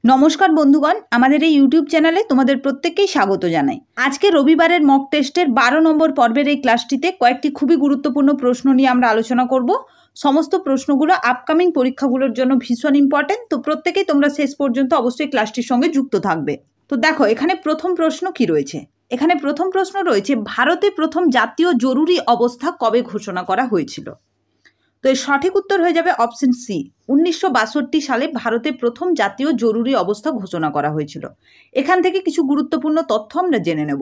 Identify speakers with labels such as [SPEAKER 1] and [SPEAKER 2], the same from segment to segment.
[SPEAKER 1] নমস্কার বন্ধুগণ, আমাদের এই ইউটিউব চ্যানেলে তোমাদের প্রত্যেককেই স্বাগত জানাই। আজকে রবিবারের মক টেস্টের 12 নম্বর পর্বের এই ক্লাসটিতে কয়েকটি খুবই গুরুত্বপূর্ণ প্রশ্ন নিয়ে আমরা আলোচনা করব। সমস্ত প্রশ্নগুলো আপকামিং পরীক্ষাগুলোর জন্য ভীষণ ইম্পর্টেন্ট, তো প্রত্যেকেই তোমরা শেষ পর্যন্ত অবশ্যই ক্লাসটির সঙ্গে যুক্ত থাকবে। তো দেখো এখানে প্রথম প্রশ্ন কি রয়েছে। এখানে প্রথম প্রশ্ন রয়েছে, ভারতে প্রথম জাতীয় জরুরি অবস্থা কবে ঘোষণা করা হয়েছিল? তো এর সঠিক উত্তর হয়ে যাবে অপশন সি, 1962 সালে ভারতে প্রথম জাতীয় জরুরি অবস্থা ঘোষণা করা হয়েছিল। এখান থেকে কিছু গুরুত্বপূর্ণ তথ্য আমরা জেনে নেব।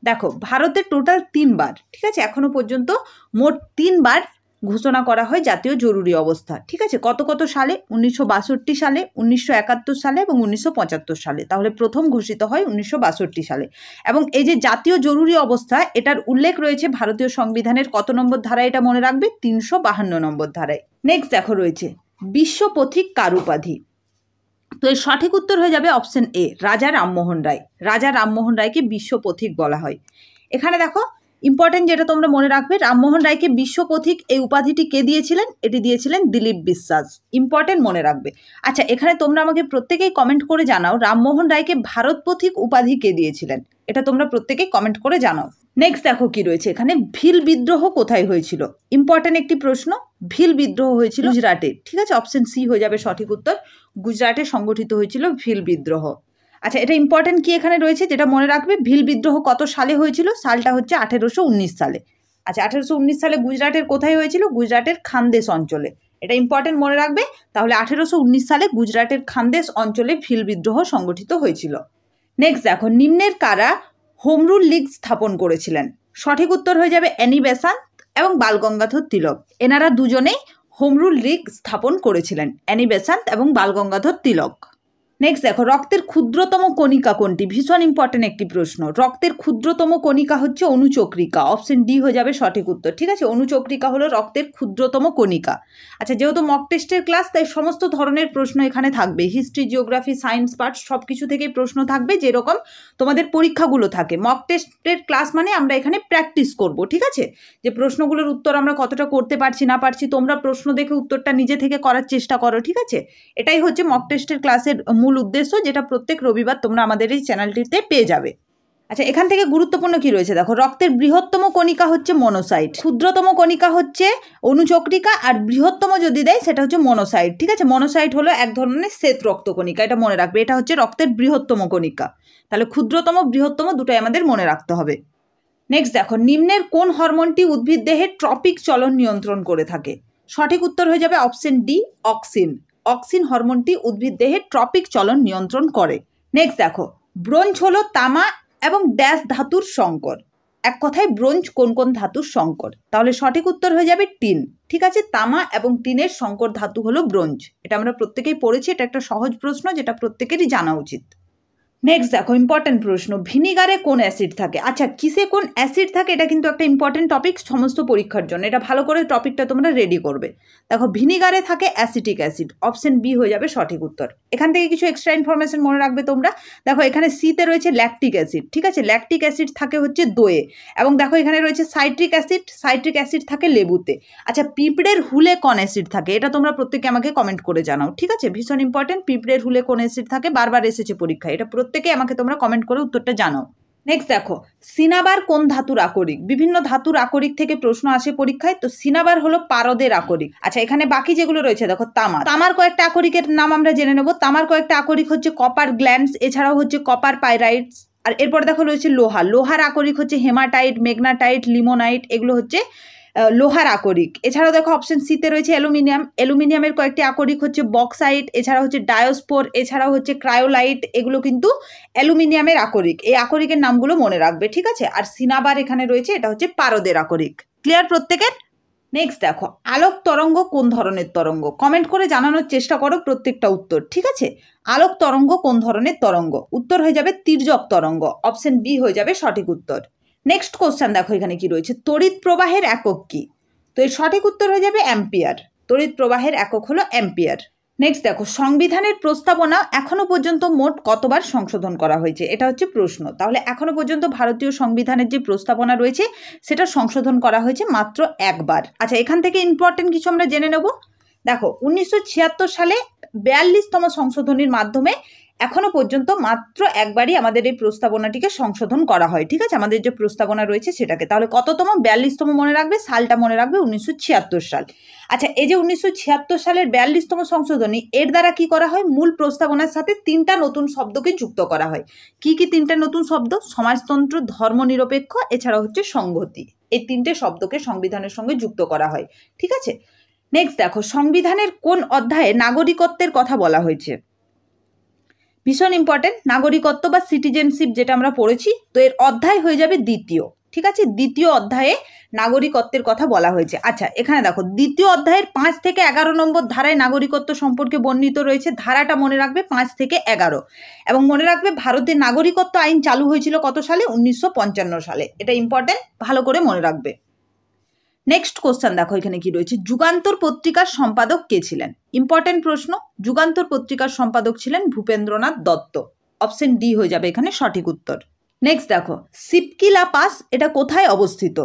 [SPEAKER 1] দেখো ভারতে টোটাল 3বার, ঠিক আছে, এখনো পর্যন্ত মোট 3বার ঘোষণা করা হয় জাতীয় জরুরি অবস্থা। ঠিক আছে, কত কত সালে? 1962 সালে, 1971 সালে এবং 1975 সালে। তাহলে প্রথম ঘোষিত হয় 1962 সালে। এবং এই যে জাতীয় জরুরি অবস্থা, এটার উল্লেখ রয়েছে ভারতীয় সংবিধানের কত নম্বর ধারায়? এটা মনে রাখবে, 352 নম্বর ধারায়। নেক্সট দেখো রয়েছে বিশ্ব পথিক কার উপাধি? তো এর সঠিক উত্তর হয়ে যাবে অপশন এ, রাজা রামমোহন রায়। রাজা রামমোহন রায়কে বিশ্ব পথিক বলা হয়। এখানে দেখো ইম্পর্টেন্ট যেটা তোমরা মনে রাখবে, রামমোহন রায়কে বিশ্ব পথিক এই উপাধিটি কে দিয়েছিলেন? এটি দিয়েছিলেন দিলীপ বিশ্বাস। ইম্পর্টেন্ট মনে রাখবে। আচ্ছা, এখানে তোমরা আমাকে প্রত্যেকেই কমেন্ট করে জানাও রামমোহন রায়কে ভারত পথিক উপাধি কে দিয়েছিলেন? এটা তোমরা প্রত্যেকেই কমেন্ট করে জানাও। নেক্সট দেখো কি রয়েছে এখানে, ভিল বিদ্রোহ কোথায় হয়েছিল? ইম্পর্টেন্ট একটি প্রশ্ন। ভিল বিদ্রোহ হয়েছিল গুজরাটে। ঠিক আছে, অপশন সি হয়ে যাবে সঠিক উত্তর। গুজরাটে সংগঠিত হয়েছিল ভিল বিদ্রোহ। আচ্ছা, এটা ইম্পর্টেন্ট কি এখানে রয়েছে যেটা মনে রাখবে, ভিল বিদ্রোহ কত সালে হয়েছিল? সালটা হচ্ছে 1819 সালে। আচ্ছা, 1819 সালে গুজরাটের কোথায় হয়েছিল? গুজরাটের খানদেশ অঞ্চলে। এটা ইম্পর্টেন্ট মনে রাখবে। তাহলে 1819 সালে গুজরাটের খানদেশ অঞ্চলে ভিল বিদ্রোহ সংগঠিত হয়েছিল। নেক্সট দেখো, নিম্নের কারা হোম রুল লীগ স্থাপন করেছিলেন? সঠিক উত্তর হয়ে যাবে অ্যানি বেসান্ত এবং বাল গঙ্গাধর তিলক। এনারা দুজনেই হোম রুল লীগ স্থাপন করেছিলেন, অ্যানি বেসান্ত এবং বাল গঙ্গাধর তিলক। নেক্সট দেখো, রক্তের ক্ষুদ্রতম কণিকা কোনটি? ভীষণ ইম্পর্টেন্ট একটি প্রশ্ন। রক্তের ক্ষুদ্রতম কণিকা হচ্ছে অনুচক্রিকা। অপশন ডি হয়ে যাবে সঠিক উত্তর। ঠিক আছে, অনুচক্রিকা হলো রক্তের ক্ষুদ্রতম কণিকা। আচ্ছা, যেহেতু মক টেস্টের ক্লাস, তাই সমস্ত ধরনের প্রশ্ন এখানে থাকবে। হিস্ট্রি, জিওগ্রাফি, সায়েন্স পার্ট সব কিছু থেকেই প্রশ্ন থাকবে, যেরকম তোমাদের পরীক্ষাগুলো থাকে। মক টেস্টের ক্লাস মানে আমরা এখানে প্র্যাকটিস করব। ঠিক আছে, যে প্রশ্নগুলোর উত্তর আমরা কতটা করতে পারছি না পারছি, তোমরা প্রশ্ন দেখে উত্তরটা নিজে থেকে করার চেষ্টা করো। ঠিক আছে, এটাই হচ্ছে মক টেস্টের ক্লাসের মূল উদ্দেশ্য, যেটা প্রত্যেক রবিবার তোমরা আমাদের এই চ্যানেলটিতে পেয়ে যাবে। আচ্ছা, এখান থেকে গুরুত্বপূর্ণ কি রয়েছে দেখো, রক্তের বৃহত্তম কণিকা হচ্ছে মনোসাইট, ক্ষুদ্রতম কণিকা হচ্ছে অনুচক্রিকা, আর বৃহত্তম যদি দেয় সেটা হচ্ছে মনোসাইট। ঠিক আছে, মনোসাইট হলো এক ধরনের শ্বেত রক্ত কণিকা, এটা মনে রাখবে। এটা হচ্ছে রক্তের বৃহত্তম কণিকা। তাহলে ক্ষুদ্রতম বৃহত্তম দুটোই আমাদের মনে রাখতে হবে। নেক্সট দেখো, নিম্নের কোন হরমোনটি উদ্ভিদ দেহের ট্রপিক চলন নিয়ন্ত্রণ করে থাকে? সঠিক উত্তর হয়ে যাবে অপশন ডি, অক্সিন। অক্সিন হরমোনটি উদ্ভিদ দেহের ট্রপিক চলন নিয়ন্ত্রণ করে। নেক্সট দেখো, ব্রোঞ্জ হলো তামা এবং ড্যাশ ধাতুর সংকর। এক কথায় ব্রোঞ্জ কোন কোন ধাতুর সংকর? তাহলে সঠিক উত্তর হয়ে যাবে টিন। ঠিক আছে, তামা এবং টিনের সংকর ধাতু হলো ব্রোঞ্জ। এটা আমরা প্রত্যেকেই পড়েছি, এটা একটা সহজ প্রশ্ন যেটা প্রত্যেকেরই জানা উচিত। নেক্সট দেখো ইম্পর্টেন্ট প্রশ্ন, ভিনিগারে কোন অ্যাসিড থাকে? আচ্ছা, কিসে কোন অ্যাসিড থাকে এটা কিন্তু একটা ইম্পর্টেন্ট টপিক সমস্ত পরীক্ষার জন্য। এটা ভালো করে টপিকটা তোমরা রেডি করবে। দেখো, ভিনিগারে থাকে অ্যাসিটিক অ্যাসিড। অপশন বি হয়ে যাবে সঠিক উত্তর। এখান থেকে কিছু এক্সট্রা ইনফরমেশন মনে রাখবে তোমরা। দেখো, এখানে সিতে রয়েছে ল্যাকটিক অ্যাসিড। ঠিক আছে, ল্যাকটিক অ্যাসিড থাকে হচ্ছে দইয়ে। এবং দেখো এখানে রয়েছে সাইট্রিক অ্যাসিড। সাইট্রিক অ্যাসিড থাকে লেবুতে। আচ্ছা, পিঁপড়ের হুলে কোন অ্যাসিড থাকে? এটা তোমরা প্রত্যেকে আমাকে কমেন্ট করে জানাও। ঠিক আছে, ভীষণ ইম্পর্টেন্ট, পিঁপড়ের হুলে কোন অ্যাসিড থাকে, বারবার এসেছে পরীক্ষায়। এটা প্রত্যেকে আমাকে তোমরা কমেন্ট করে উত্তরটা জানাও। নেক্সট দেখো, সিনাবার কোন ধাতুর আকরিক? বিভিন্ন ধাতুর আকরিক থেকে প্রশ্ন আসে পরীক্ষায়। তো সিনাবার হলো পারদের আকরিক। আচ্ছা, এখানে বাকি যেগুলো রয়েছে দেখো, তামার কয়েকটা আকরিকের নাম আমরা জেনে নেব। তামার কয়েকটা আকরিক হচ্ছে কপার গ্ল্যান্ডস, এছাড়াও হচ্ছে কপার পাইরাইটস। আর এরপর দেখো রয়েছে লোহা। লোহার আকরিক হচ্ছে হেমাটাইট, ম্যাগনাটাইট, লিমোনাইট। এগুলো হচ্ছে লোহার আকরিক। এছাড়াও দেখো অপশন সিতে রয়েছে অ্যালুমিনিয়াম। অ্যালুমিনিয়ামের কয়েকটি আকরিক হচ্ছে বক্সাইট, এছাড়া হচ্ছে ডায়োস্পোর, এছাড়াও হচ্ছে ক্রায়োলাইট। এগুলো কিন্তু অ্যালুমিনিয়ামের আকরিক। এই আকরিকের নামগুলো মনে রাখবে। ঠিক আছে, আর সিনাবার এখানে রয়েছে, এটা হচ্ছে পারদের আকরিক। ক্লিয়ার প্রত্যেকের? নেক্সট দেখো, আলোক তরঙ্গ কোন ধরনের তরঙ্গ? কমেন্ট করে জানানোর চেষ্টা করো প্রত্যেকটা উত্তর। ঠিক আছে, আলোক তরঙ্গ কোন ধরনের তরঙ্গ? উত্তর হয়ে যাবে তির্যক তরঙ্গ। অপশন বি হয়ে যাবে সঠিক উত্তর। নেক্সট কোশ্চেন দেখো, এখানে কি রয়েছে, তড়িৎ প্রবাহের একক কি? তো এর সঠিক উত্তর হয়ে যাবে অ্যাম্পিয়ার। তড়িৎ প্রবাহের একক হলো অ্যাম্পিয়ার। নেক্সট দেখো, সংবিধানের প্রস্তাবনা এখনো পর্যন্ত মোট কতবার সংশোধন করা হয়েছে? এটা হচ্ছে প্রশ্ন। তাহলে এখনো পর্যন্ত ভারতীয় সংবিধানের যে প্রস্তাবনা রয়েছে সেটা সংশোধন করা হয়েছে মাত্র একবার। আচ্ছা, এখান থেকে ইম্পর্টেন্ট কিছু আমরা জেনে নেব। দেখো, 1976 সালে 42তম সংশোধনীর মাধ্যমে এখনো পর্যন্ত মাত্র একবারই আমাদের এই প্রস্তাবনাটিকে সংশোধন করা হয়। ঠিক আছে, আমাদের যে প্রস্তাবনা রয়েছে সেটাকে। তাহলে কততম? 42তম মনে রাখবে, সালটা মনে রাখবে 1976 সাল। আচ্ছা, এই যে 1976 সালের 42তম সংশোধনী, এর দ্বারা কি করা হয়? মূল প্রস্তাবনার সাথে 3টা নতুন শব্দকে যুক্ত করা হয়। কি কি 3টা নতুন শব্দ? সমাজতন্ত্র, ধর্মনিরপেক্ষ, এছাড়া হচ্ছে সংহতি। এই 3টে শব্দকে সংবিধানের সঙ্গে যুক্ত করা হয়। ঠিক আছে, নেক্সট দেখো, সংবিধানের কোন অধ্যায়ে নাগরিকত্বের কথা বলা হয়েছে? ভীষণ ইম্পর্টেন্ট, নাগরিকত্ব বা সিটিজেনশিপ যেটা আমরা পড়েছি, তো এর অধ্যায় হয়ে যাবে 2য়। ঠিক আছে, 2য় অধ্যায়ে নাগরিকত্বের কথা বলা হয়েছে। আচ্ছা, এখানে দেখো 2য় অধ্যায়ের 5 থেকে 11 নম্বর ধারায় নাগরিকত্ব সম্পর্কে বর্ণিত রয়েছে। ধারাটা মনে রাখবে 5 থেকে 11, এবং মনে রাখবে ভারতের নাগরিকত্ব আইন চালু হয়েছিল কত সালে? 1955 সালে। এটা ইম্পর্টেন্ট, ভালো করে মনে রাখবে। নেক্সট কোশ্চেন দেখো, এখানে কি রয়েছে? যুগান্তর পত্রিকার সম্পাদক কে ছিলেন? ইম্পর্টেন্ট প্রশ্ন। যুগান্তর পত্রিকার সম্পাদক ছিলেন ভূপেন্দ্রনাথ দত্ত। অপশন ডি হয়ে যাবে এখানে সঠিক উত্তর। নেক্সট দেখো, সিপকি-লা পাস এটা কোথায় অবস্থিত?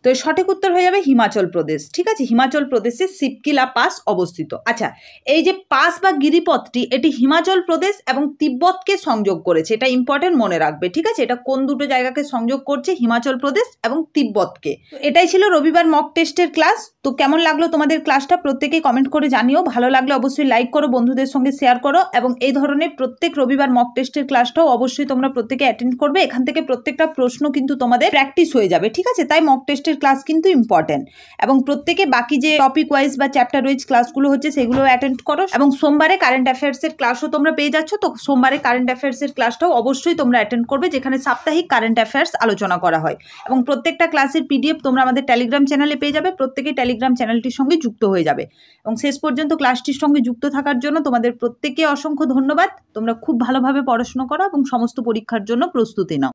[SPEAKER 1] তো এর সঠিক উত্তর হয়ে যাবে হিমাচল প্রদেশ। ঠিক আছে, হিমাচল প্রদেশে সিপকি-লা পাস অবস্থিত। আচ্ছা, এই যে পাস বা গিরিপথটি, এটি হিমাচল প্রদেশ এবং তিব্বতকে সংযোগ করেছে। এটা ইম্পর্টেন্ট, মনে রাখবে। ঠিক আছে, এটা কোন দুটো জায়গাকে সংযোগ করছে? হিমাচল প্রদেশ এবং তিব্বতকে। তো এটাই ছিল রবিবার মক টেস্টের ক্লাস। তো কেমন লাগলো তোমাদের ক্লাসটা প্রত্যেকেই কমেন্ট করে জানিও। ভালো লাগলে অবশ্যই লাইক করো, বন্ধুদের সঙ্গে শেয়ার করো, এবং এই ধরনের প্রত্যেক রবিবার মক টেস্টের ক্লাসটাও অবশ্যই তোমরা প্রত্যেকে অ্যাটেন্ড করবে। এখান থেকে প্রত্যেকটা প্রশ্ন কিন্তু তোমাদের প্র্যাকটিস হয়ে যাবে। ঠিক আছে, তাই মক টেস্টের ক্লাস কিন্তু ইম্পর্টেন্ট। এবং প্রত্যেকে বাকি যে টপিক ওয়াইজ বা চ্যাপ্টার ওয়াইজ ক্লাসগুলো হচ্ছে সেগুলো অ্যাটেন্ড করো। এবং সোমবারে কারেন্ট অ্যাফেয়ার্সের ক্লাসও তোমরা পেয়ে যাচ্ছ। তো সোমবারে কারেন্ট অ্যাফেয়ার্সের ক্লাসটাও অবশ্যই তোমরা অ্যাটেন্ড করবে, যেখানে সাপ্তাহিক কারেন্ট অ্যাফেয়ার্স আলোচনা করা হয়। এবং প্রত্যেকটা ক্লাসের পিডিএফ তোমরা আমাদের টেলিগ্রাম চ্যানেলে পেয়ে যাবে। প্রত্যেকেই টেলিগ্রাম চ্যানেলটির সঙ্গে যুক্ত হয়ে যাবে। এবং শেষ পর্যন্ত ক্লাসটির সঙ্গে যুক্ত থাকার জন্য তোমাদের প্রত্যেককে অসংখ্য ধন্যবাদ। তোমরা খুব ভালোভাবে পড়াশোনা করো এবং সমস্ত পরীক্ষার জন্য প্রস্তুতি নাও।